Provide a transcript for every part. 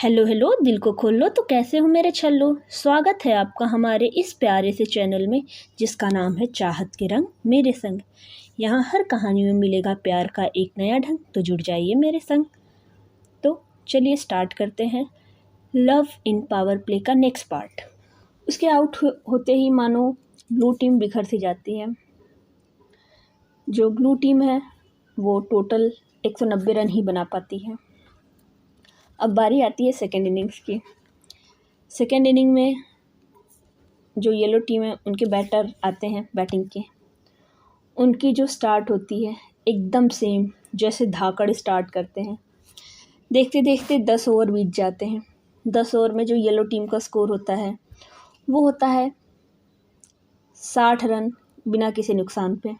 Hello hello, दिल को खोल लो। तो कैसे हो मेरे छल्लो। स्वागत है आपका हमारे इस प्यारे से चैनल में जिसका नाम है चाहत के रंग मेरे संग। यहाँ हर कहानी में मिलेगा प्यार का एक नया ढंग, तो जुड़ जाइए मेरे संग। तो चलिए स्टार्ट करते हैं लव इन पावर प्ले का नेक्स्ट पार्ट। उसके आउट होते ही मानो ब्लू टीम बिखर सी जाती है। जो ब्लू टीम है वो टोटल 190 रन ही बना पाती है। अब बारी आती है सेकेंड इनिंग्स की। सेकेंड इनिंग में जो येलो टीम है उनके बैटर आते हैं बैटिंग के। उनकी जो स्टार्ट होती है एकदम सेम जैसे धाकड़ स्टार्ट करते हैं। देखते देखते 10 ओवर बीत जाते हैं। 10 ओवर में जो येलो टीम का स्कोर होता है वो होता है 60 रन बिना किसी नुकसान पे।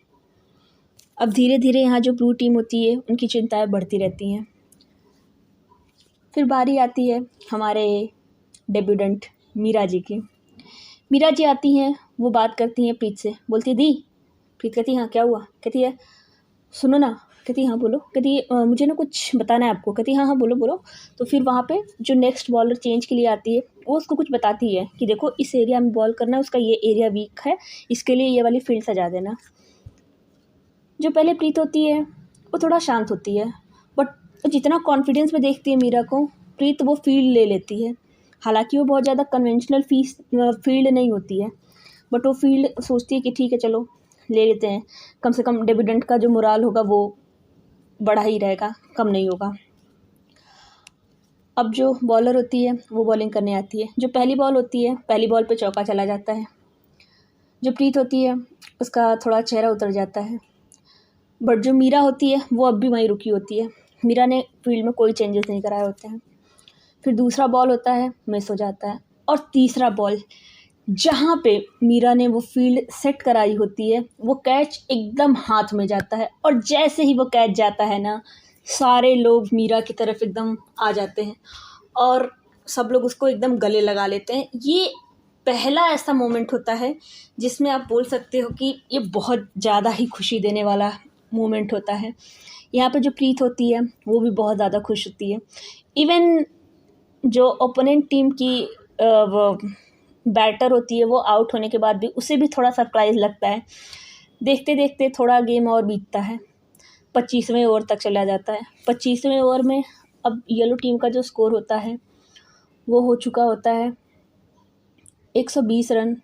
अब धीरे धीरे यहाँ जो ब्लू टीम होती है उनकी चिंताएं बढ़ती रहती हैं। फिर बारी आती है हमारे डेब्यूटेंट मीरा जी की। मीरा जी आती हैं, वो बात करती हैं प्रीत से। बोलती है दी। प्रीत कहती है हाँ क्या हुआ। कहती है सुनो ना। कहती है हाँ बोलो। कहती है मुझे ना कुछ बताना है आपको। कहती है हाँ हाँ बोलो बोलो। तो फिर वहाँ पे जो नेक्स्ट बॉलर चेंज के लिए आती है वो उसको कुछ बताती है कि देखो इस एरिया में बॉल करना है, उसका ये एरिया वीक है, इसके लिए ये वाली फील्ड सजा देना। जो पहले प्रीत होती है वो थोड़ा शांत होती है, बट जितना कॉन्फिडेंस में देखती है मीरा को, प्रीत वो फील्ड ले लेती है। हालांकि वो बहुत ज़्यादा कन्वेंशनल फील्ड नहीं होती है, बट वो फील्ड सोचती है कि ठीक है चलो ले लेते हैं, कम से कम डेब्यूटेंट का जो मोराल होगा वो बढ़ा ही रहेगा, कम नहीं होगा। अब जो बॉलर होती है वो बॉलिंग करने आती है। जो पहली बॉल होती है पहली बॉल पे चौका चला जाता है। जो प्रीत होती है उसका थोड़ा चेहरा उतर जाता है, बट जो मीरा होती है वो अब भी वहीं रुकी होती है। मीरा ने फील्ड में कोई चेंजेस नहीं कराए होते हैं। फिर दूसरा बॉल होता है, मिस हो जाता है। और तीसरा बॉल जहाँ पे मीरा ने वो फील्ड सेट कराई होती है वो कैच एकदम हाथ में जाता है। और जैसे ही वो कैच जाता है ना, सारे लोग मीरा की तरफ एकदम आ जाते हैं और सब लोग उसको एकदम गले लगा लेते हैं। ये पहला ऐसा मोमेंट होता है जिसमें आप बोल सकते हो कि ये बहुत ज़्यादा ही खुशी देने वाला मोमेंट होता है। यहाँ पे जो प्रीत होती है वो भी बहुत ज़्यादा खुश होती है। इवन जो ओपोनेंट टीम की वो बैटर होती है वो आउट होने के बाद भी उसे भी थोड़ा सरप्राइज़ लगता है। देखते देखते थोड़ा गेम और बीतता है, 25वें ओवर तक चला जाता है। 25वें ओवर में अब येलो टीम का जो स्कोर होता है वो हो चुका होता है 120 रन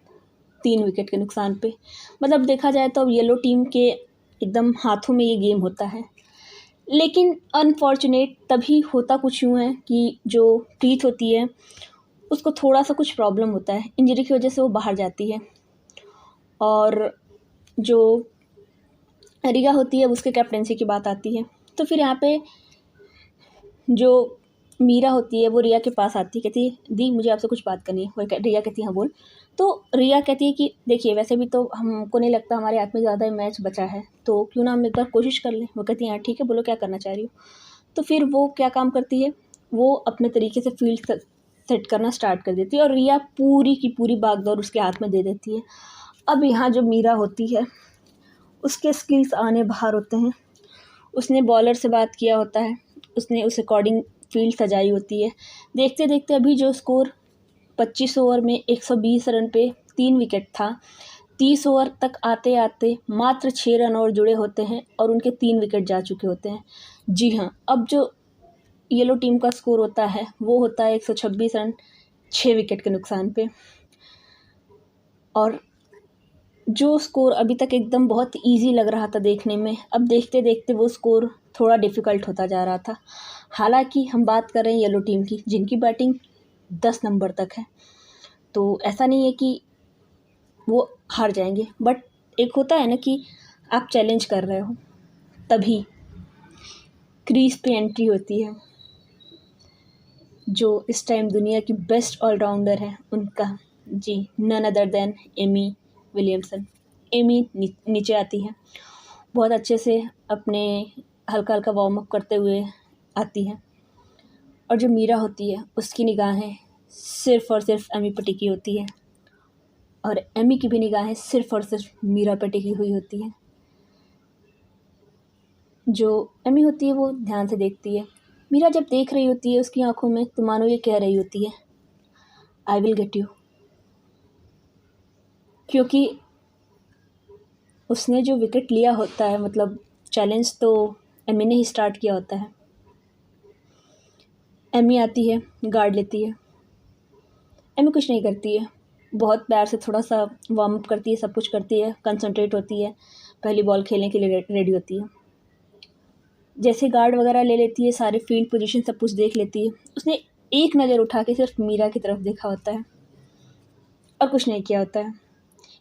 3 विकेट के नुकसान पे। मतलब देखा जाए तो अब येलो टीम के एकदम हाथों में ये गेम होता है। लेकिन अनफॉर्चुनेट तभी होता कुछ यूँ है कि जो प्रीत होती है उसको थोड़ा सा कुछ प्रॉब्लम होता है, इंजरी की वजह से वो बाहर जाती है। और जो रिया होती है उसके कैप्टनसी की बात आती है। तो फिर यहाँ पे जो मीरा होती है वो रिया के पास आती है, कहती है दी मुझे आपसे कुछ बात करनी है। वो रिया कहती है हाँ बोल। तो रिया कहती है कि देखिए वैसे भी तो हमको नहीं लगता हमारे हाथ में ज़्यादा मैच बचा है, तो क्यों ना हम एक बार कोशिश कर लें। वो कहती है हाँ ठीक है बोलो क्या करना चाह रही हो। तो फिर वो क्या काम करती है, वो अपने तरीके से फील्ड सेट करना स्टार्ट कर देती है और रिया पूरी की पूरी बागडोर उसके हाथ में दे देती है। अब यहाँ जो मीरा होती है उसके स्किल्स आने बाहर होते हैं। उसने बॉलर से बात किया होता है, उसने उस अकॉर्डिंग फील्ड सजाई होती है। देखते देखते अभी जो स्कोर 25 ओवर में 120 रन पे 3 विकेट था, 30 ओवर तक आते आते मात्र 6 रन और जुड़े होते हैं और उनके 3 विकेट जा चुके होते हैं। जी हाँ, अब जो येलो टीम का स्कोर होता है वो होता है 126 रन 6 विकेट के नुकसान पे। और जो स्कोर अभी तक एकदम बहुत इजी लग रहा था देखने में, अब देखते देखते वो स्कोर थोड़ा डिफ़िकल्ट होता जा रहा था। हालांकि हम बात कर रहे हैं येलो टीम की जिनकी बैटिंग 10 नंबर तक है, तो ऐसा नहीं है कि वो हार जाएंगे। बट एक होता है ना कि आप चैलेंज कर रहे हो, तभी क्रीज पे एंट्री होती है जो इस टाइम दुनिया की बेस्ट ऑलराउंडर है उनका, जी none other than Amy Williamson. Amy नीचे आती है, बहुत अच्छे से अपने हल्का हल्का वार्म अप करते हुए आती है। और जो मीरा होती है उसकी निगाहें सिर्फ़ और सिर्फ एमी पे टिकी होती है और एमी की भी निगाहें सिर्फ़ और सिर्फ मीरा पे टिकी हुई होती है। जो एमी होती है वो ध्यान से देखती है मीरा जब देख रही होती है उसकी आंखों में, तो मानो ये कह रही होती है, आई विल गेट यू। क्योंकि उसने जो विकेट लिया होता है, मतलब चैलेंज तो एमी ने ही स्टार्ट किया होता है। एमी आती है, गार्ड लेती है। एमी कुछ नहीं करती है, बहुत प्यार से थोड़ा सा वार्म अप करती है, सब कुछ करती है, कंसंट्रेट होती है, पहली बॉल खेलने के लिए रेडी होती है। जैसे गार्ड वगैरह ले लेती है, सारे फील्ड पोजीशन सब कुछ देख लेती है। उसने एक नज़र उठा के सिर्फ मीरा की तरफ देखा होता है और कुछ नहीं किया होता है।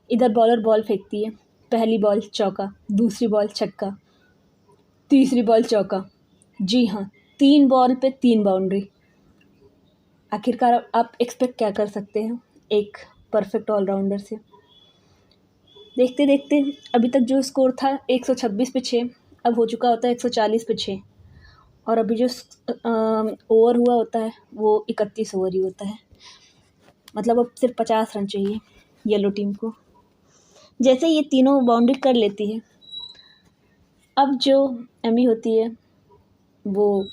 इधर बॉलर बॉल फेंकती है, पहली बॉल चौका, दूसरी बॉल छक्का, तीसरी बॉल चौका। जी हाँ, 3 बॉल पे 3 बाउंड्री। आखिरकार आप एक्सपेक्ट क्या कर सकते हैं एक परफेक्ट ऑलराउंडर से। देखते देखते अभी तक जो स्कोर था 126 पे 6, अब हो चुका होता है 140 पे 6। और अभी जो ओवर हुआ होता है वो 31 ओवर ही होता है। मतलब अब सिर्फ 50 रन चाहिए येलो टीम को। जैसे ये तीनों बाउंड्री कर लेती है, अब जो एमी होती है वो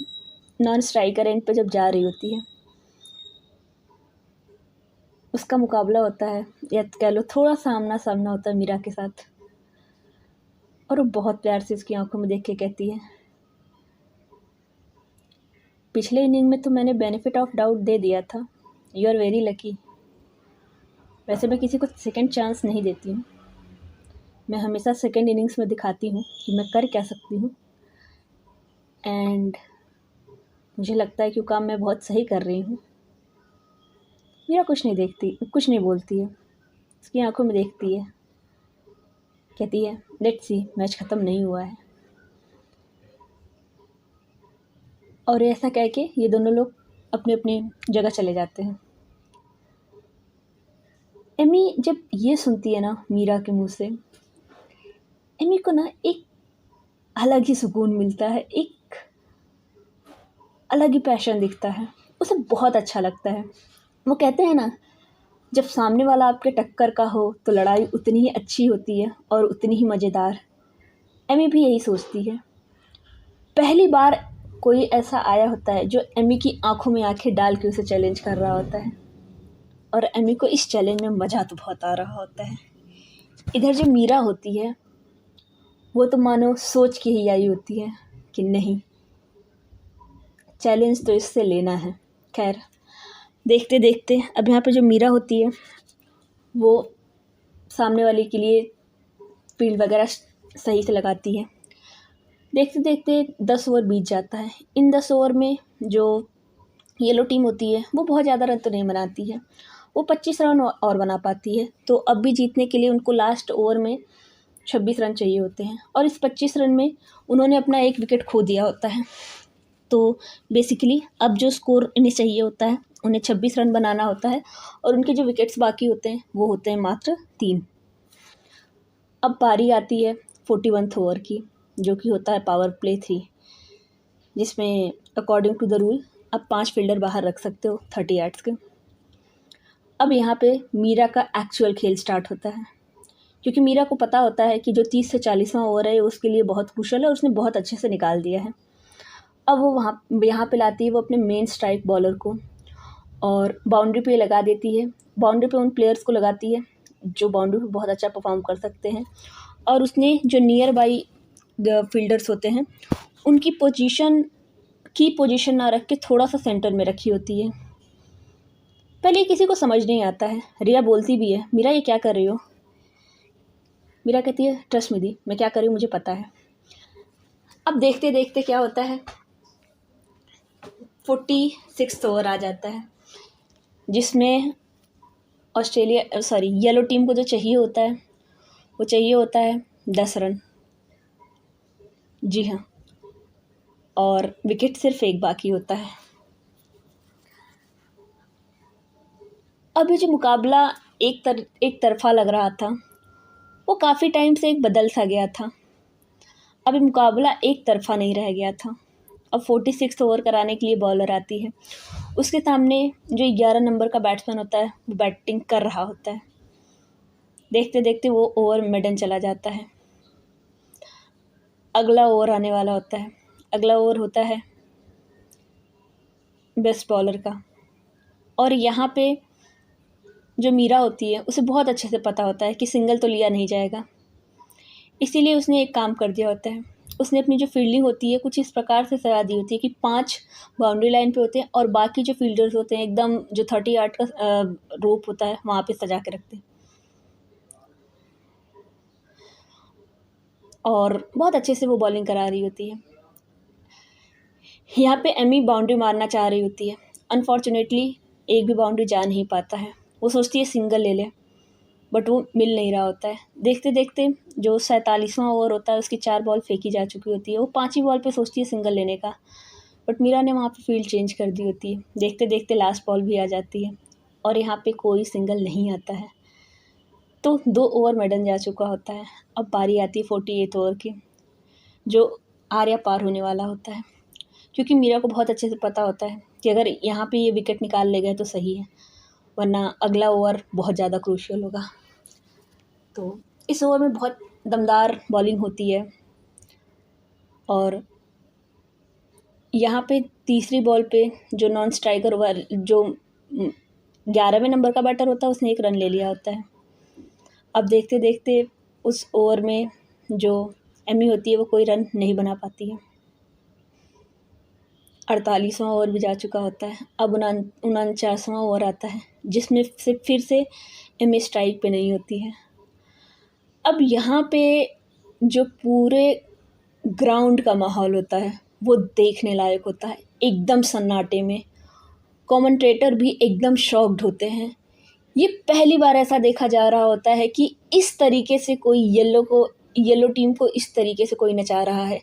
नॉन स्ट्राइकर एंड पे जब जा रही होती है, उसका मुकाबला होता है, या कह लो थोड़ा सा आमना सामना होता है मीरा के साथ। और वो बहुत प्यार से उसकी आंखों में देख के कहती है, पिछले इनिंग में तो मैंने बेनिफिट ऑफ डाउट दे दिया था, यू आर वेरी लकी। वैसे मैं किसी को सेकंड चांस नहीं देती हूँ, मैं हमेशा सेकंड इनिंग्स में दिखाती हूँ कि मैं कर क्या सकती हूँ। एंड मुझे लगता है कि वो काम मैं बहुत सही कर रही हूँ। मीरा कुछ नहीं देखती, कुछ नहीं बोलती है, उसकी आंखों में देखती है, कहती है, लेट्स सी, मैच ख़त्म नहीं हुआ है। और ऐसा कह के ये दोनों लोग अपने अपनी जगह चले जाते हैं। एमी जब ये सुनती है ना मीरा के मुंह से, एमी को ना एक अलग ही सुकून मिलता है, एक अलग ही पैशन दिखता है, उसे बहुत अच्छा लगता है। वो कहते हैं ना, जब सामने वाला आपके टक्कर का हो तो लड़ाई उतनी ही अच्छी होती है और उतनी ही मज़ेदार। एमी भी यही सोचती है। पहली बार कोई ऐसा आया होता है जो एमी की आंखों में आंखें डाल के उसे चैलेंज कर रहा होता है, और एमी को इस चैलेंज में मज़ा तो बहुत आ रहा होता है। इधर जो मीरा होती है वो तो मानो सोच के ही आई होती है कि नहीं, चैलेंज तो इससे लेना है। खैर, देखते देखते अब यहाँ पे जो मीरा होती है वो सामने वाले के लिए फील्ड वगैरह सही से लगाती है। देखते देखते 10 ओवर बीत जाता है। इन 10 ओवर में जो येलो टीम होती है वो बहुत ज़्यादा रन तो नहीं बनाती है, वो 25 रन और बना पाती है। तो अब भी जीतने के लिए उनको लास्ट ओवर में 26 रन चाहिए होते हैं, और इस 25 रन में उन्होंने अपना एक विकेट खो दिया होता है। तो बेसिकली अब जो स्कोर इन्हें चाहिए होता है, उन्हें 26 रन बनाना होता है, और उनके जो विकेट्स बाकी होते हैं वो होते हैं मात्र 3। अब पारी आती है 41 ओवर की, जो कि होता है पावर प्ले 3, जिसमें अकॉर्डिंग टू द रूल आप 5 फील्डर बाहर रख सकते हो 30 यार्ड्स के। अब यहाँ पे मीरा का एक्चुअल खेल स्टार्ट होता है, क्योंकि मीरा को पता होता है कि जो 30 से 40वां ओवर है उसके लिए बहुत क्रूशल है और उसने बहुत अच्छे से निकाल दिया है। अब वो यहाँ पे लाती है वो अपने मेन स्ट्राइक बॉलर को, और बाउंड्री पे लगा देती है। बाउंड्री पे उन प्लेयर्स को लगाती है जो बाउंड्री पे बहुत अच्छा परफॉर्म कर सकते हैं, और उसने जो नियर बाई फील्डर्स होते हैं उनकी पोजीशन ना रख के थोड़ा सा सेंटर में रखी होती है। पहले किसी को समझ नहीं आता है। रिया बोलती भी है, मीरा ये क्या कर रही हो। मीरा कहती है, ट्रस्ट मी दी, मैं क्या कर रही हूँ मुझे पता है। अब देखते देखते क्या होता है, 46 ओवर आ जाता है, जिसमें येलो टीम को जो चाहिए होता है वो चाहिए होता है 10 रन। जी हाँ, और विकेट सिर्फ एक बाकी होता है। अब ये जो मुकाबला एक तरफा लग रहा था वो काफ़ी टाइम से एक बदल सा गया था। अब ये मुकाबला एक तरफा नहीं रह गया था। अब 46 ओवर कराने के लिए बॉलर आती है, उसके सामने जो 11 नंबर का बैट्समैन होता है वो बैटिंग कर रहा होता है। देखते देखते वो ओवर मिडन चला जाता है। अगला ओवर आने वाला होता है। अगला ओवर होता है बेस्ट बॉलर का। और यहाँ पे जो मीरा होती है उसे बहुत अच्छे से पता होता है कि सिंगल तो लिया नहीं जाएगा, इसीलिए उसने एक काम कर दिया होता है। उसने अपनी जो फील्डिंग होती है कुछ इस प्रकार से सजा दी होती है कि 5 बाउंड्री लाइन पे होते हैं और बाकी जो फील्डर्स होते हैं एकदम जो 30 यार्ड का रोप होता है वहाँ पे सजा के रखते हैं। और बहुत अच्छे से वो बॉलिंग करा रही होती है। यहाँ पे एमी बाउंड्री मारना चाह रही होती है, अनफॉर्चुनेटली एक भी बाउंड्री जा नहीं पाता है। वो सोचती है सिंगल ले ले, बट वो मिल नहीं रहा होता है। देखते देखते जो 47वां ओवर होता है उसकी 4 बॉल फेंकी जा चुकी होती है। वो 5वीं बॉल पे सोचती है सिंगल लेने का, बट मीरा ने वहाँ पे फील्ड चेंज कर दी होती है। देखते देखते लास्ट बॉल भी आ जाती है और यहाँ पे कोई सिंगल नहीं आता है। तो 2 ओवर मैडन जा चुका होता है। अब बारी आती है 48 ओवर की, जो आर्या पार होने वाला होता है, क्योंकि मीरा को बहुत अच्छे से पता होता है कि अगर यहाँ पे ये विकेट निकाल ले गए तो सही है, वरना अगला ओवर बहुत ज़्यादा क्रूशियल होगा। तो इस ओवर में बहुत दमदार बॉलिंग होती है और यहाँ पे तीसरी बॉल पे जो नॉन स्ट्राइकर जो 11वें नंबर का बैटर होता है उसने 1 रन ले लिया होता है। अब देखते देखते उस ओवर में जो एमी होती है वो कोई रन नहीं बना पाती है। 48वां ओवर भी जा चुका होता है। अब 49वां ओवर आता है जिसमें से फिर से एमी स्ट्राइक पे नहीं होती है। अब यहाँ पे जो पूरे ग्राउंड का माहौल होता है वो देखने लायक होता है, एकदम सन्नाटे में। कमेंटेटर भी एकदम शॉक्ड होते हैं। ये पहली बार ऐसा देखा जा रहा होता है कि इस तरीके से कोई येलो टीम को इस तरीके से कोई नचा रहा है।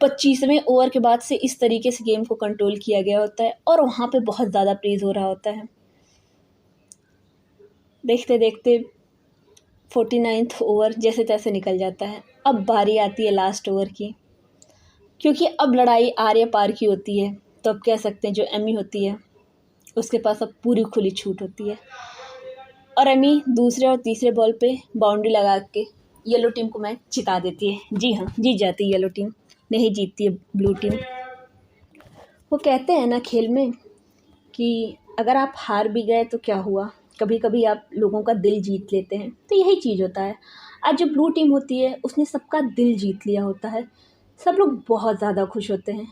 25वें ओवर के बाद से इस तरीके से गेम को कंट्रोल किया गया होता है और वहाँ पे बहुत ज़्यादा प्रेज़ हो रहा होता है। देखते देखते 49वां ओवर जैसे तैसे निकल जाता है। अब बारी आती है लास्ट ओवर की, क्योंकि अब लड़ाई आर्या पार की होती है। तो अब कह सकते हैं जो एमी होती है उसके पास अब पूरी खुली छूट होती है और एमी दूसरे और तीसरे बॉल पे बाउंड्री लगा के येलो टीम को मैच जिता देती है। जी हाँ, जीत जाती है येलो टीम, नहीं जीतती है ब्लू टीम। वो कहते हैं ना खेल में कि अगर आप हार भी गए तो क्या हुआ, कभी कभी आप लोगों का दिल जीत लेते हैं। तो यही चीज़ होता है। आज जो ब्लू टीम होती है उसने सबका दिल जीत लिया होता है। सब लोग बहुत ज़्यादा खुश होते हैं।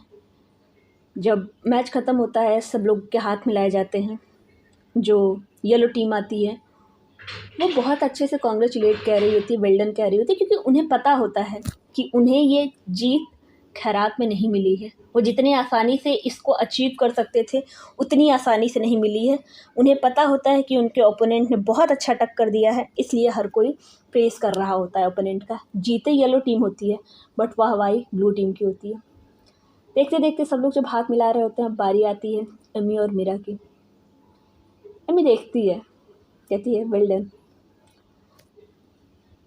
जब मैच ख़त्म होता है सब लोग के हाथ मिलाए जाते हैं। जो येलो टीम आती है वो बहुत अच्छे से कॉन्ग्रेचुलेट कह रही होती है, वेल डन कह रही होती है, क्योंकि उन्हें पता होता है कि उन्हें ये जीत खैरात में नहीं मिली है। वो जितनी आसानी से इसको अचीव कर सकते थे उतनी आसानी से नहीं मिली है। उन्हें पता होता है कि उनके ओपोनेंट ने बहुत अच्छा टक्कर दिया है, इसलिए हर कोई प्रेस कर रहा होता है ओपोनेंट का। जीते येलो टीम होती है बट वाहवाही ब्लू टीम की होती है। देखते देखते सब लोग जब हाथ मिला रहे होते हैं, बारी आती है एमी और मीरा की। एमी देखती है, कहती है वेल डन,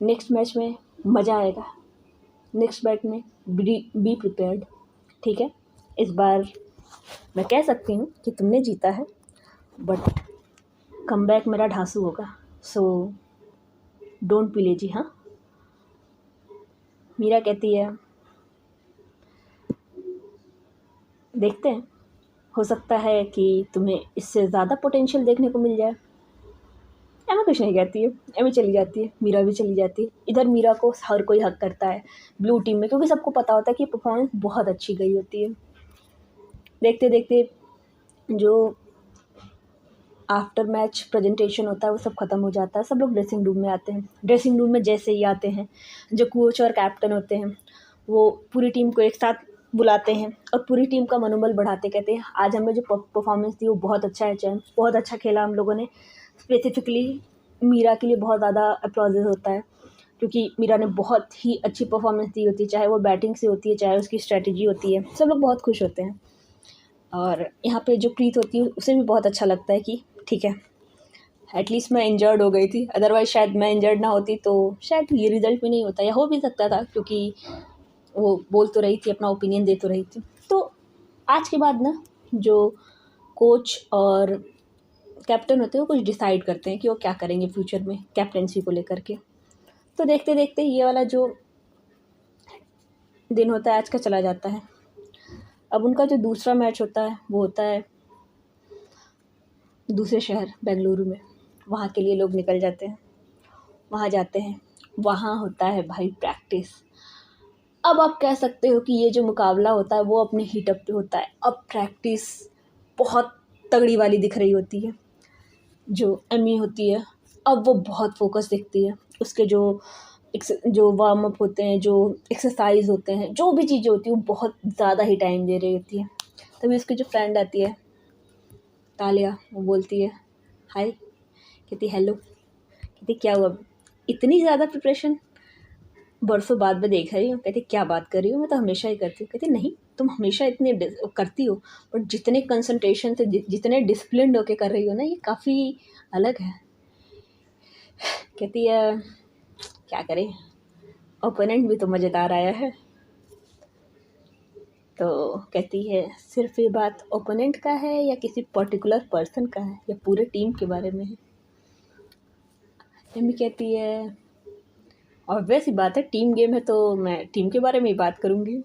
नेक्स्ट मैच में मज़ा आएगा, नेक्स्ट बैट में बी प्रिपेयर्ड। ठीक है, इस बार मैं कह सकती हूँ कि तुमने जीता है, बट कमबैक मेरा ढांसू होगा, सो डोंट बी लेजी। हाँ, मीरा कहती है देखते हैं, हो सकता है कि तुम्हें इससे ज़्यादा पोटेंशियल देखने को मिल जाए। एमी कुछ नहीं कहती है, एमी चली जाती है, मीरा भी चली जाती है। इधर मीरा को हर कोई हक करता है ब्लू टीम में, क्योंकि सबको पता होता है कि परफॉर्मेंस बहुत अच्छी गई होती है। देखते देखते जो आफ्टर मैच प्रेजेंटेशन होता है वो सब ख़त्म हो जाता है। सब लोग ड्रेसिंग रूम में आते हैं। ड्रेसिंग रूम में जैसे ही आते हैं जो कोच और कैप्टन होते हैं वो पूरी टीम को एक साथ बुलाते हैं और पूरी टीम का मनोबल बढ़ाते, कहते हैं आज हमें जो परफॉर्मेंस दी वो बहुत अच्छा है चैन, बहुत अच्छा खेला हम लोगों ने। स्पेसिफिकली मीरा के लिए बहुत ज़्यादा अप्लॉजेस होता है, क्योंकि मीरा ने बहुत ही अच्छी परफॉर्मेंस दी होती है, चाहे वो बैटिंग से होती है चाहे उसकी स्ट्रेटजी होती है। सब लोग बहुत खुश होते हैं और यहाँ पे जो प्रीत होती है उसे भी बहुत अच्छा लगता है कि ठीक है, एटलीस्ट मैं इंजर्ड हो गई थी, अदरवाइज़ शायद मैं इंजर्ड ना होती तो शायद ये रिज़ल्ट भी नहीं होता, या हो भी सकता था, क्योंकि वो बोल तो रही थी, अपना ओपिनियन दे तो रही थी। तो आज के बाद ना जो कोच और कैप्टन होते हैं वो कुछ डिसाइड करते हैं कि वो क्या करेंगे फ्यूचर में कैप्टनसी को लेकर के। तो देखते देखते ये वाला जो दिन होता है आज का चला जाता है। अब उनका जो दूसरा मैच होता है वो होता है दूसरे शहर बेंगलुरु में, वहाँ के लिए लोग निकल जाते हैं। वहाँ जाते हैं, वहाँ होता है भाई प्रैक्टिस। अब आप कह सकते हो कि ये जो मुकाबला होता है वो अपने हीटअप पे होता है। अब प्रैक्टिस बहुत तगड़ी वाली दिख रही होती है। जो एमी होती है अब वो बहुत फोकस दिखती है। उसके जो वार्म अप होते हैं, जो एक्सरसाइज होते हैं, जो भी चीज़ें होती हैं वो बहुत ज़्यादा ही टाइम दे रही होती है। तभी उसकी जो फ्रेंड आती है तालिया, वो बोलती है हाय, कहती हेलो, कहती क्या हुआ, इतनी ज़्यादा प्रिपरेशन, बरसों बाद में देख रही हूँ। कहती क्या बात कर रही हो, मैं तो हमेशा ही करती हूँ। कहती नहीं, तुम हमेशा इतनी करती हो, बट जितने कंसंट्रेशन से जितने डिसिप्लिन होके कर रही हो ना, ये काफ़ी अलग है। कहती है क्या करें, ओपोनेंट भी तो मज़ेदार आया है। तो कहती है सिर्फ ये बात ओपोनेंट का है या किसी पर्टिकुलर पर्सन का है या पूरे टीम के बारे में है। एमी कहती है ऑब्वियस ही बात है, टीम गेम है तो मैं टीम के बारे में ही बात करूँगी।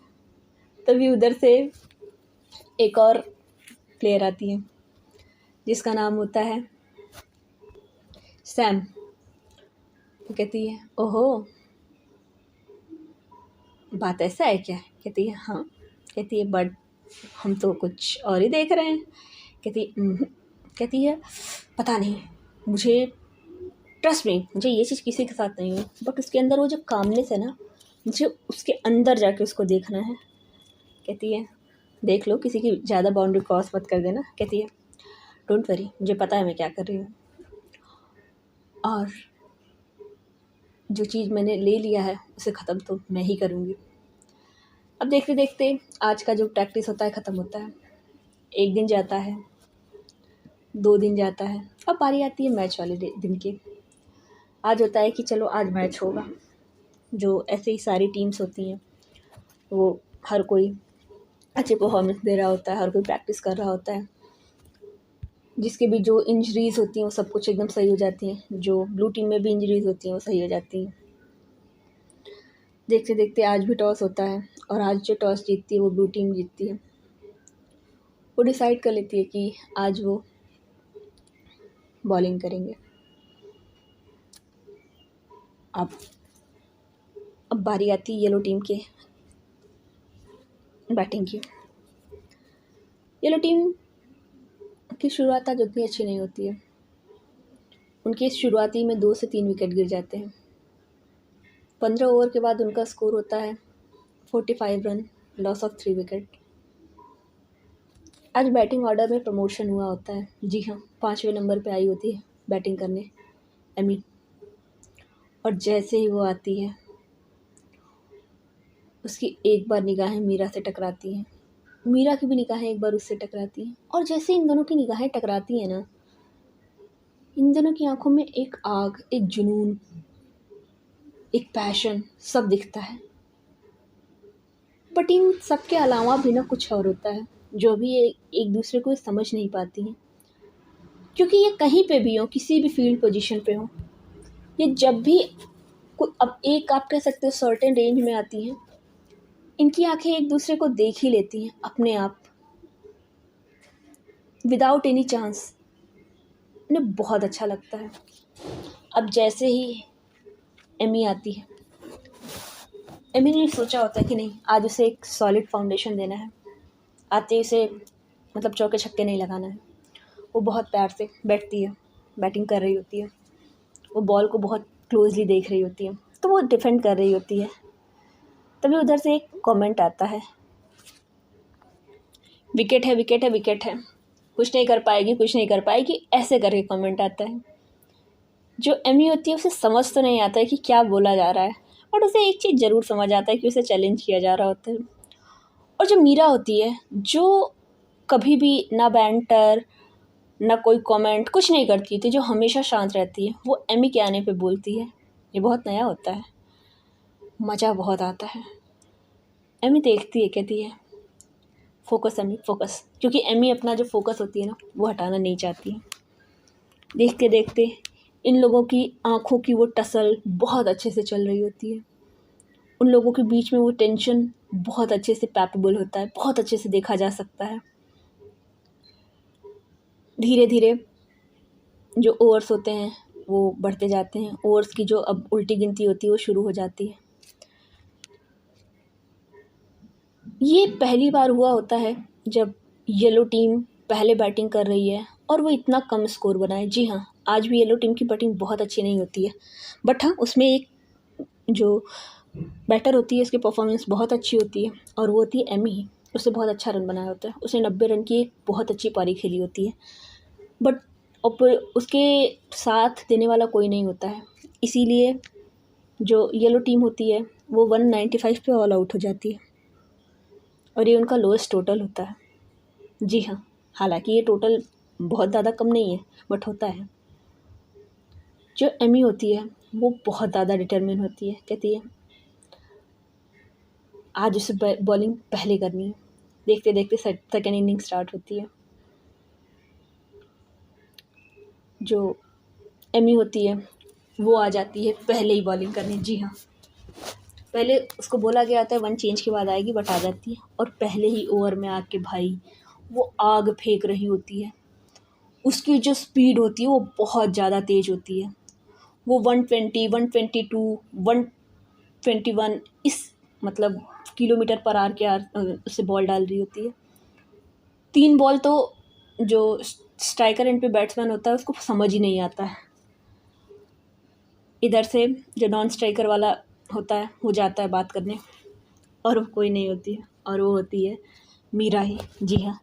तभी उधर से एक और प्लेयर आती है जिसका नाम होता है सैम। तो कहती है ओहो, बात ऐसा है क्या? कहती है हाँ। कहती है बट हम तो कुछ और ही देख रहे हैं। कहती है पता नहीं, मुझे ट्रस्ट में मुझे ये चीज़ किसी के साथ नहीं हुई, बट उसके अंदर वो जो कामनेस है ना, मुझे उसके अंदर जाके उसको देखना है। कहती है देख लो, किसी की ज़्यादा बाउंड्री क्रॉस मत कर देना। कहती है डोंट वरी, मुझे पता है मैं क्या कर रही हूँ, और जो चीज़ मैंने ले लिया है उसे ख़त्म तो मैं ही करूँगी। अब देखते देखते आज का जो प्रैक्टिस होता है ख़त्म होता है। एक दिन जाता है, 2 दिन जाता है, अब बारी आती है मैच वाले दिन की। आज होता है कि चलो आज मैच होगा। जो ऐसे ही सारी टीम्स होती हैं वो हर कोई अच्छे परफॉर्मेंस दे रहा होता है, हर कोई प्रैक्टिस कर रहा होता है। जिसके भी जो इंजरीज़ होती हैं वो सब कुछ एकदम सही हो जाती हैं। जो ब्लू टीम में भी इंजरीज़ होती हैं वो सही हो जाती हैं। देखते देखते आज भी टॉस होता है और आज जो टॉस जीतती है वो ब्लू टीम जीतती है। वो डिसाइड कर लेती है कि आज वो बॉलिंग करेंगे। अब बारी आती है येलो टीम के बैटिंग की। येलो टीम की शुरुआत आज उतनी अच्छी नहीं होती है। उनके शुरुआती में 2 से 3 विकेट गिर जाते हैं। 15 ओवर के बाद उनका स्कोर होता है 45 रन, लॉस ऑफ 3 विकेट। आज बैटिंग ऑर्डर में प्रमोशन हुआ होता है। जी हाँ, 5वें नंबर पे आई होती है बैटिंग करने एमी। और जैसे ही वो आती है उसकी एक बार निगाहें मीरा से टकराती हैं, मीरा की भी निगाहें एक बार उससे टकराती हैं। और जैसे इन दोनों की निगाहें टकराती हैं ना, इन दोनों की आंखों में एक आग, एक जुनून, एक पैशन सब दिखता है। बट इन सब के अलावा भी ना कुछ और होता है जो भी एक दूसरे को समझ नहीं पाती हैं। क्योंकि ये कहीं पे भी हो, किसी भी फील्ड पोजीशन पे हो, ये जब भी अब एक आप कह सकते हो सर्टेन रेंज में आती हैं, इनकी आंखें एक दूसरे को देख ही लेती हैं अपने आप, विदाउट एनी चांस। इन्हें बहुत अच्छा लगता है। अब जैसे ही एमी आती है, एमी ने सोचा होता है कि नहीं, आज उसे एक सॉलिड फाउंडेशन देना है। आते ही उसे मतलब चौके छक्के नहीं लगाना है। वो बहुत प्यार से बैठती है, बैटिंग कर रही होती है। वो बॉल को बहुत क्लोजली देख रही होती है, तो वो डिफेंड कर रही होती है। तभी उधर से एक कमेंट आता है, विकेट है विकेट है विकेट है, कुछ नहीं कर पाएगी कुछ नहीं कर पाएगी, ऐसे करके कमेंट आता है। जो एमी होती है उसे समझ तो नहीं आता है कि क्या बोला जा रहा है, बट उसे एक चीज़ ज़रूर समझ आता है कि उसे चैलेंज किया जा रहा होता है। और जो मीरा होती है, जो कभी भी ना बैंटर ना कोई कमेंट कुछ नहीं करती थी, जो हमेशा शांत रहती है, वो एमी के आने पे बोलती है। ये बहुत नया होता है, मज़ा बहुत आता है। एमी देखती है, कहती है फोकस एमी फोकस, क्योंकि एमी अपना जो फोकस होती है ना वो हटाना नहीं चाहती है। देखते देखते इन लोगों की आँखों की वो टसल बहुत अच्छे से चल रही होती है। उन लोगों के बीच में वो टेंशन बहुत अच्छे से पैपेबल होता है, बहुत अच्छे से देखा जा सकता है। धीरे धीरे जो ओवर्स होते हैं वो बढ़ते जाते हैं। ओवर्स की जो अब उल्टी गिनती होती है वो शुरू हो जाती है। ये पहली बार हुआ होता है जब येलो टीम पहले बैटिंग कर रही है और वो इतना कम स्कोर बनाए। जी हाँ, आज भी येलो टीम की बैटिंग बहुत अच्छी नहीं होती है, बट हाँ उसमें एक जो बैटर होती है उसकी परफॉर्मेंस बहुत अच्छी होती है और वो होती है एमी। उसने बहुत अच्छा रन बनाया होता है, उसने 90 रन की एक बहुत अच्छी पारी खेली होती है, बट उसके साथ देने वाला कोई नहीं होता है, इसीलिए जो येलो टीम होती है वो 195 पे ऑल आउट हो जाती है और ये उनका लोएस्ट टोटल होता है। जी हाँ, हालांकि ये टोटल बहुत ज़्यादा कम नहीं है, बट होता है। जो एमी होती है वो बहुत ज़्यादा डिटरमिन होती है, कहती है आज उसे बॉलिंग पहले करनी है। देखते देखते सेकेंड इनिंग स्टार्ट होती है। जो एमी होती है वो आ जाती है पहले ही बॉलिंग करने। जी हाँ, पहले उसको बोला गया था 1 चेंज के बाद आएगी, बट आ जाती है और पहले ही ओवर में आके भाई वो आग फेंक रही होती है। उसकी जो स्पीड होती है वो बहुत ज़्यादा तेज़ होती है। वो 120, 122, 121 इस मतलब किलोमीटर पर आर के उससे बॉल डाल रही होती है। 3 बॉल तो जो स्ट्राइकर एंड पे बैट्समैन होता है उसको समझ ही नहीं आता है। इधर से जो नॉन स्ट्राइकर वाला होता है वो जाता है बात करने और वो कोई नहीं होती है और वो होती है मीरा ही। जी हाँ,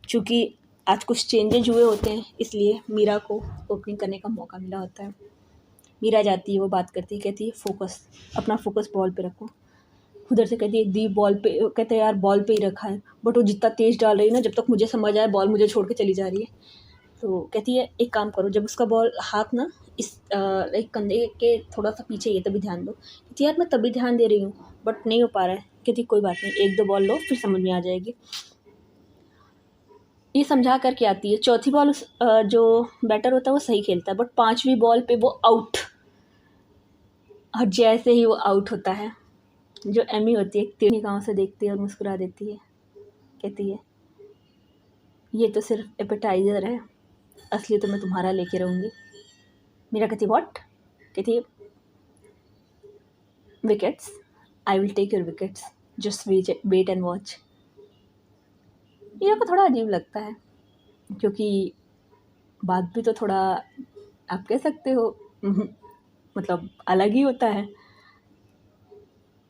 चूँकि आज कुछ चेंजेज हुए होते हैं इसलिए मीरा को ओपनिंग करने का मौका मिला होता है। मीरा जाती है, वो बात करती है, कहती है फोकस, अपना फोकस बॉल पे रखो। उधर से कहती है दी बॉल पे, कहते हैं यार बॉल पे ही रखा है, बट वो जितना तेज़ डाल रही है ना, जब तक मुझे समझ आए बॉल मुझे छोड़ के चली जा रही है। तो कहती है एक काम करो, जब उसका बॉल हाथ ना इस एक कंधे के थोड़ा सा पीछे ये तभी ध्यान दो। कहती है यार मैं तभी ध्यान दे रही हूँ बट नहीं हो पा रहा है। कहती कोई बात नहीं, 1-2 बॉल लो फिर समझ में आ जाएगी। ये समझा करके आती है। चौथी बॉल जो बैटर होता है वो सही खेलता है, बट 5वीं बॉल पे वो आउट। और जैसे ही वो आउट होता है, जो एमी होती है तिरछी गाँव से देखती है और मुस्कुरा देती है, कहती है ये तो सिर्फ एपेटाइज़र है, असली तो मैं तुम्हारा लेके रहूँगी। मीरा कहती व्हाट? कहती wickets, I will take your wickets, just wait and watch. Meera को थोड़ा अजीब लगता है क्योंकि बात भी तो थोड़ा आप कह सकते हो मतलब अलग ही होता है।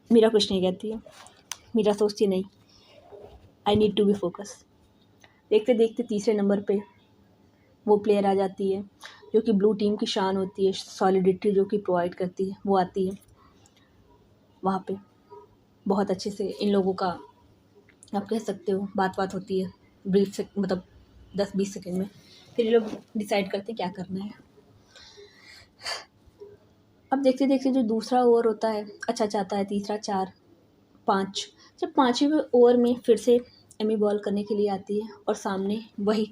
मीरा कुछ नहीं कहती है। मीरा सोचती नहीं, I need to be focus. देखते देखते तीसरे नंबर पे वो प्लेयर आ जाती है जो कि ब्लू टीम की शान होती है, सॉलिडिटी जो कि प्रोवाइड करती है, वो आती है। वहाँ पे बहुत अच्छे से इन लोगों का आप कह सकते हो बात होती है ब्रीफ से, मतलब 10-20 सेकंड में। फिर ये लोग डिसाइड करते हैं क्या करना है। अब देखते देखते जो दूसरा ओवर होता है अच्छा जाता है, तीसरा 4, 5। जब 5वें ओवर में फिर से एमी बॉल करने के लिए आती है और सामने वही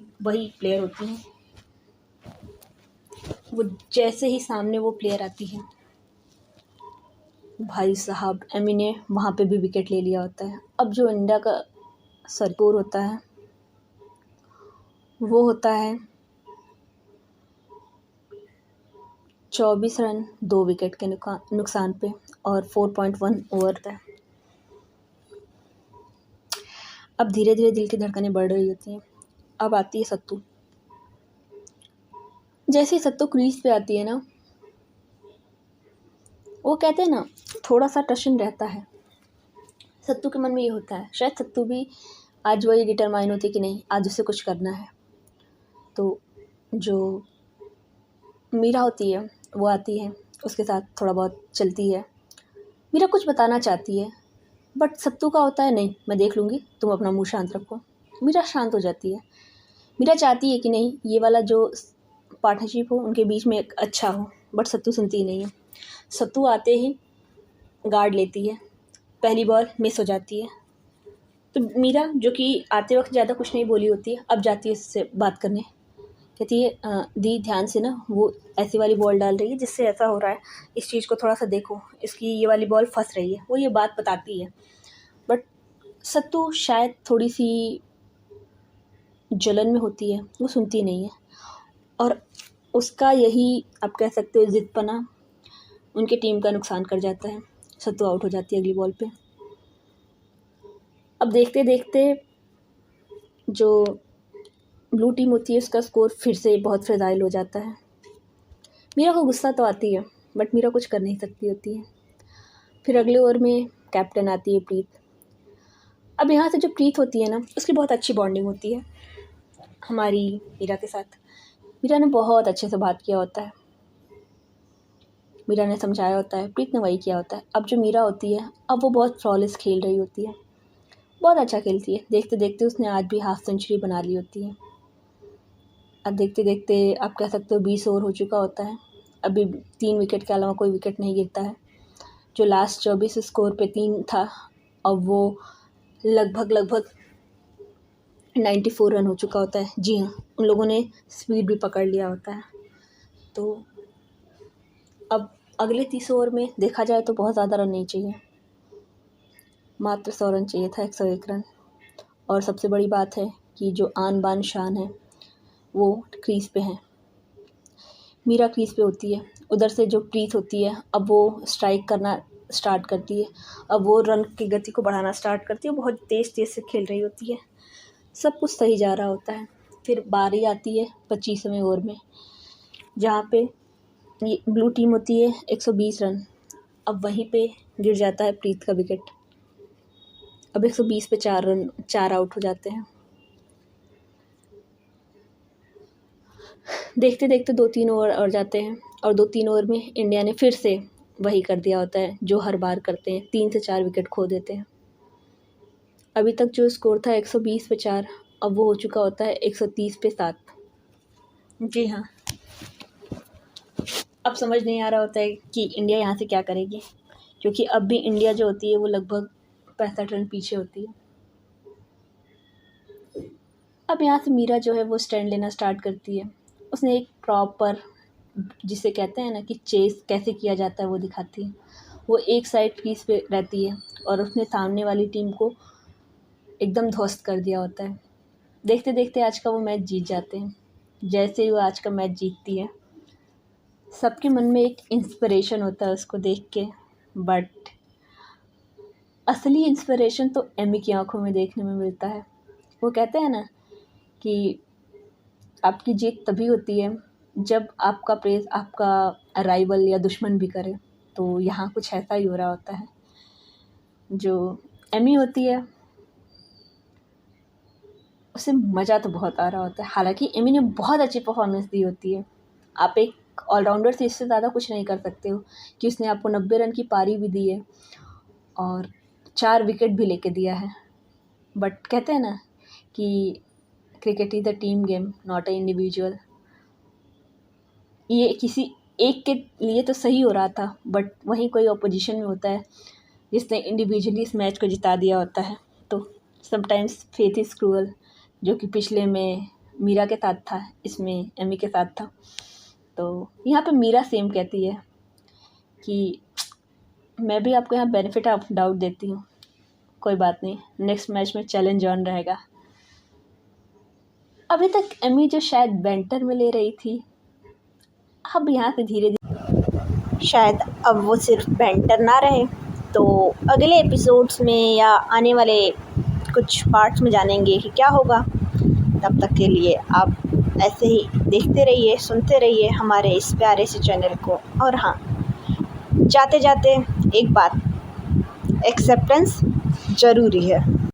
प्लेयर होती हैं। वो जैसे ही सामने वो प्लेयर आती है, भाई साहब एमी ने वहाँ पे भी विकेट ले लिया होता है। अब जो इंडिया का स्कोर होता है वो होता है 24 रन 2 विकेट के नुकसान पे और 4.1 ओवर था। अब धीरे धीरे दिल की धड़कनें बढ़ रही होती हैं। अब आती है सत्तू। जैसे ही सत्तू क्रीज पे आती है ना, वो कहते हैं ना थोड़ा सा टशन रहता है। सत्तू के मन में ये होता है, शायद सत्तू भी आज वही डिटरमाइन होती है कि नहीं आज उसे कुछ करना है। तो जो मीरा होती है वो आती है, उसके साथ थोड़ा बहुत चलती है। मीरा कुछ बताना चाहती है बट सत्तू का होता है नहीं मैं देख लूँगी, तुम अपना मुंह शांत रखो। मीरा शांत हो जाती है। मीरा चाहती है कि नहीं ये वाला जो पार्टनरशिप हो उनके बीच में एक अच्छा हो, बट सत्तू सुनती ही नहीं है। सत्तू आते ही गार्ड लेती है, पहली बॉल मिस हो जाती है। तो मीरा जो कि आते वक्त ज़्यादा कुछ नहीं बोली होती है, अब जाती है उससे बात करने। कहती है दी ध्यान से ना वो ऐसी वाली बॉल डाल रही है जिससे ऐसा हो रहा है, इस चीज़ को थोड़ा सा देखो, इसकी ये वाली बॉल फंस रही है। वो ये बात बताती है बट सत्तू शायद थोड़ी सी जलन में होती है, वो सुनती नहीं है। और उसका यही आप कह सकते हो ज़िद्दपना उनकी टीम का नुकसान कर जाता है। सत्तू आउट हो जाती है अगली बॉल पे। अब देखते देखते जो ब्लू टीम होती है उसका स्कोर फिर से बहुत फ्रेजाइल हो जाता है। मीरा को गुस्सा तो आती है बट मीरा कुछ कर नहीं सकती होती है। फिर अगले ओवर में कैप्टन आती है प्रीत। अब यहाँ से जो प्रीत होती है ना, उसकी बहुत अच्छी बॉन्डिंग होती है हमारी मीरा के साथ। मीरा ने बहुत अच्छे से बात किया होता है, मीरा ने समझाया होता है, प्रीत ने वही किया होता है। अब जो मीरा होती है, अब वो बहुत फ्लॉलेस खेल रही होती है, बहुत अच्छा खेलती है। देखते देखते उसने आज भी हाफ सेंचुरी बना ली होती है। अब देखते देखते आप कह सकते हो 20 ओवर हो चुका होता है। अभी 3 विकेट के अलावा कोई विकेट नहीं गिरता है। जो लास्ट 24 स्कोर पे 3 था, अब वो लगभग 94 रन हो चुका होता है। जी हाँ, उन लोगों ने स्पीड भी पकड़ लिया होता है। तो अब अगले 30 ओवर में देखा जाए तो बहुत ज़्यादा रन नहीं चाहिए, मात्र 100 रन चाहिए था, 101 रन। और सबसे बड़ी बात है कि जो आन बान शान है वो क्रीज़ पे है। मीरा क्रीज़ पे होती है, उधर से जो प्रीत होती है अब वो स्ट्राइक करना स्टार्ट करती है। अब वो रन की गति को बढ़ाना स्टार्ट करती है, बहुत तेज़ से खेल रही होती है। सब कुछ सही जा रहा होता है। फिर बारी आती है 25वें ओवर में, जहाँ पे ये ब्लू टीम होती है 120 रन। अब वहीं पे गिर जाता है प्रीत का विकेट। अब 120 पे 4 रन, 4 आउट हो जाते हैं। देखते देखते 2-3 ओवर और जाते हैं और 2-3 ओवर में इंडिया ने फिर से वही कर दिया होता है जो हर बार करते हैं, 3 से 4 विकेट खो देते हैं। अभी तक जो स्कोर था 120 पे 4, अब वो हो चुका होता है 130 पे 7। जी हाँ, अब समझ नहीं आ रहा होता है कि इंडिया यहाँ से क्या करेगी, क्योंकि अब भी इंडिया जो होती है वो लगभग 65 रन पीछे होती है। अब यहाँ से मीरा जो है वो स्टैंड लेना स्टार्ट करती है। उसने एक प्रॉपर, जिसे कहते हैं ना कि चेस कैसे किया जाता है, वो दिखाती है। वो एक साइड क्रीज पे रहती है और उसने सामने वाली टीम को एकदम ध्वस्त कर दिया होता है। देखते देखते आज का वो मैच जीत जाते हैं। जैसे ही वो आज का मैच जीतती है, सबके मन में एक इंस्पिरेशन होता है उसको देख के, बट असली इंस्पिरेशन तो एमी की आंखों में देखने में मिलता है। वो कहते हैं ना कि आपकी जीत तभी होती है जब आपका प्रेज़ आपका राइवल या दुश्मन भी करे। तो यहाँ कुछ ऐसा ही हो रहा होता है। जो एमी होती है उसे मज़ा तो बहुत आ रहा होता है। हालांकि एमी ने बहुत अच्छी परफॉर्मेंस दी होती है। आप एक ऑलराउंडर से इससे ज़्यादा कुछ नहीं कर सकते हो कि उसने आपको 90 रन की पारी भी दी है और 4 विकेट भी लेके दिया है। बट कहते हैं ना कि cricket is a team game, not a individual. ये किसी एक के लिए तो सही हो रहा था, बट वहीं कोई ऑपोजिशन में होता है जिसने इंडिविजुअली इस मैच को जिता दिया होता है। तो समटाइम्स फेथ इज़ क्रूअल, जो कि पिछले में मीरा के साथ था, इसमें एमी के साथ था। तो यहाँ पे मीरा सेम कहती है कि मैं भी आपको यहाँ बेनिफिट ऑफ डाउट देती हूँ, कोई बात नहीं, नेक्स्ट मैच में चैलेंज ऑन रहेगा। अभी तक एमी जो शायद बैंटर में ले रही थी, अब यहाँ से धीरे धीरे शायद अब वो सिर्फ बैंटर ना रहे। तो अगले एपिसोड्स में या आने वाले कुछ पार्ट्स में जानेंगे कि क्या होगा। तब तक के लिए आप ऐसे ही देखते रहिए, सुनते रहिए हमारे इस प्यारे से चैनल को। और हाँ, जाते जाते एक बात, एक्सेप्टेंस ज़रूरी है।